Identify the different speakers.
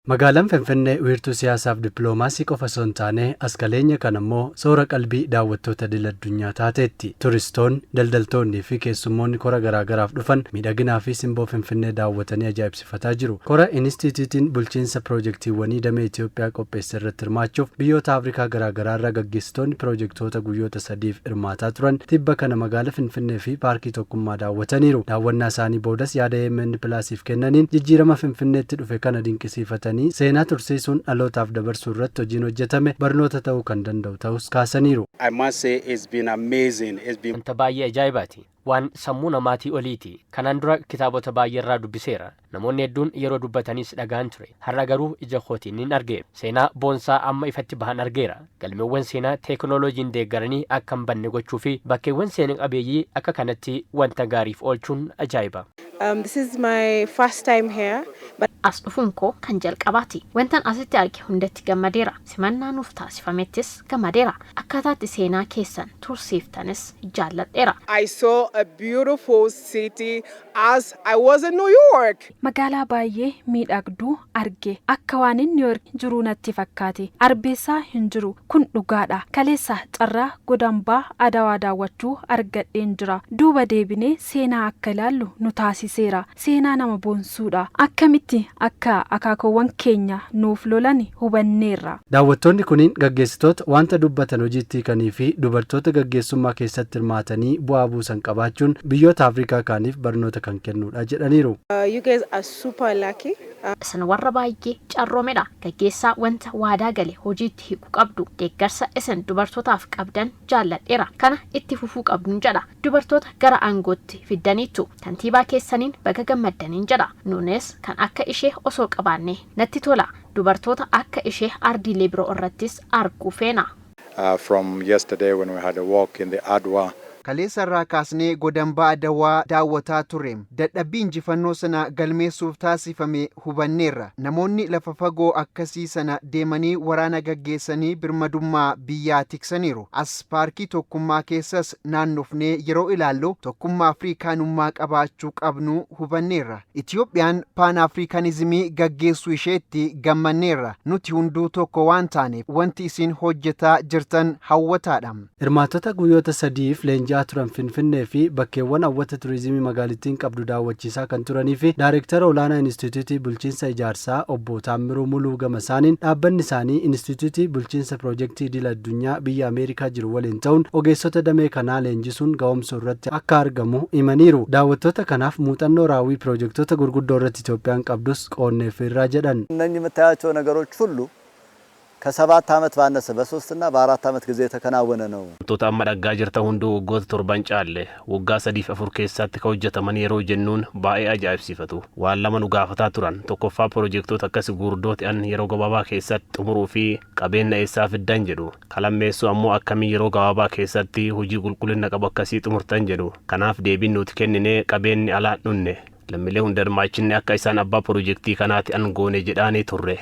Speaker 1: Magaalaan Finfinnee wiirtuu siyaasaaf dippiloomaasii qofa osoo hin taane as kaleenya kan ammoo soora qalbii daawwattoota idil-addunyaa taateetti. Turistoonni, daldaltoonnii fi keessummoonni kora garaagaraaf dhufan miidhaginaa fi simboo Finfinnee daawwatanii ajaa'ibsifataa jiru. Kora Inistituutiin bulchiinsa piroojektiiwwanii damee Itoophiyaa qopheesse irratti hirmaachuuf biyyoota Afrikaa garaagaraa irraa gaggeessitoonni piroojektoota guyyoota 3f hirmaataa turan tibba kana magaalaa Finfinnee fi paarkii tokkummaa daawwataniiru. Daawwannaa isaanii boodas yaada AMN-Afaan kennaniin jijjiirama Finfinneetti dhufe kana dinqisiifatanii seenaa tursiisuun dhalootaaf dabarsuu irratti hojiin hojjetame barnoota ta'uu kan danda'u ta'us kaasaniiru.
Speaker 2: I must say it's been amazing.
Speaker 3: Wanta baay'ee ajaa'ibaati. Waan sammuu namaatii oliiti. Kanaan dura kitaabota baay'ee irraa dubbiseera. Namoonni hedduun yeroo dubbatanis dhagaan ture. Har'a garuu ija kootiin nin argeera. Seenaa boonsaa amma ifatti bahan argeera. Galmeewwan seenaa teekinooloojiin deeggaranii akka hin banne gochuu fi bakkeewwan seenaa qabeeyyii akka kanatti wanta gaariif oolchuun ajaa'iba.
Speaker 4: This is my first time here.
Speaker 5: As dhufuun koo kan jalqabaati. Wantan asitti arge hundatti gammadeera. Simannaa nuuf taasifamettis gammadeera. Akkaataatti seenaa keessan tursiiftanis jaalladheera.
Speaker 4: I saw a beautiful city as I was in New York.
Speaker 6: Magaalaa baay'ee miidhagduu arge. Akka waan New York jiru natti fakkaate. Arbeessaa hin jiru. Kun dhugaadha. Kaleessa carraa godambaa Adawaa daawwachuu argadheen jira. Duuba deebinee seenaa akka ilaallu nu taasiseera. Seenaa nama boonsuudha. Akkamitti akka akaakowwan keenya nuuf lolan hubanneerra.
Speaker 1: Daawwattoonni kunniin gaggeessitoota wanta dubbatan hojiitti kanii fi dubartoota gaggeessummaa keessatti hirmaatanii bu'aa buusan qabaachuun biyyoota Afrikaa kaaniif barnoota kan kennuudha jedhaniiru.
Speaker 4: You guys are super lucky.
Speaker 5: Isin warra baay'ee carroomedha. Gaggeessaa wanta waadaa gale hojiitti hiiku qabdu. Deeggarsa isin dubartootaaf qabdan jaalladheera. Kana itti fufuu qabduun jedha. Dubartoota gara aangootti fiddaniitu. Kantiibaa keessaniin baga gammaddaniin jedha. Nuunes kan akka ishee osoo qabaanne natti tola. Dubartoota akka ishee ardiilee biroo irrattis arguu feena.
Speaker 2: From yesterday when we had a walk in the Adwa.
Speaker 7: Kaleessa irraa kaasnee godambaa Adawaa daawwataa turre. Dadhabbii injifannoo sana galmeessuuf taasifame hubanneerra. Namoonni lafa fagoo akkasii sana deemanii waraana gaggeessanii birmadummaa biyyaa tiksaniiru. As paarkii tokkummaa keessas naannofnee yeroo ilaallu tokkummaa Afrikaanummaa qabaachuu qabnu hubanneerra. Itoophiyaan Pan-Afrikanizimii gaggeessuu isheetti gammanneerra. Nuti hunduu tokko waan taaneef wanti isin hojjetaa jirtan hawwataadha.
Speaker 1: Hirmaattota guyyoota 3f leenjii turan Finfinnee fi bakkeewwan hawwata turizimii magaalittiin qabdu daawwachiisaa kan turanii fi Daayireektara olaanaa Inistituutii bulchiinsa ijaarsaa obbo Taammiruu Muluu Gama-Maraaniin dhaabbanni isaanii Inistituutii bulchiinsa piroojektii idil-addunyaa biyya Ameerikaa jiru waliin ta'uun ogeessota damee kanaa leenjisuun ga'umsa irratti akka argamu himaniiru. Daawwattoota kanaaf muuxannoo raawwii piroojektoota gurguddoo irratti Itoophiyaan qabdus qoonneefirraa jedhan.
Speaker 8: እነኚህ የምታያቸው ነገሮች ሁሉ ከ7 ዓመት ባነሰ በ3 እና በ4 ዓመት ጊዜ ተከናወነ ነው።
Speaker 3: Wantoota amma dhaggaa jirtan hunduu waggoota 7 caalle waggaa 3-4 keessatti ka hojjetaman yeroo jennuun baay'ee ajaa'ibsiifatu. Waan lama nu gaafataa turan. Tokkoffaa piroojektoota akkas gurguddoo ta'an yeroo gabaabaa keessatti xumuruu fi qabeenya eessaa fiddan jedhu. Kalammeessu ammoo akkamii yeroo gabaabaa keessatti hojii qulqullina qabu akkasii xumurtan jedhu. Kanaaf deebiin nuti kennine qabeenyi alaan dhunne. Lammiilee hunda hirmaachinne akka isaan abbaa piroojektii kanaatti angoone jedhaanii turre.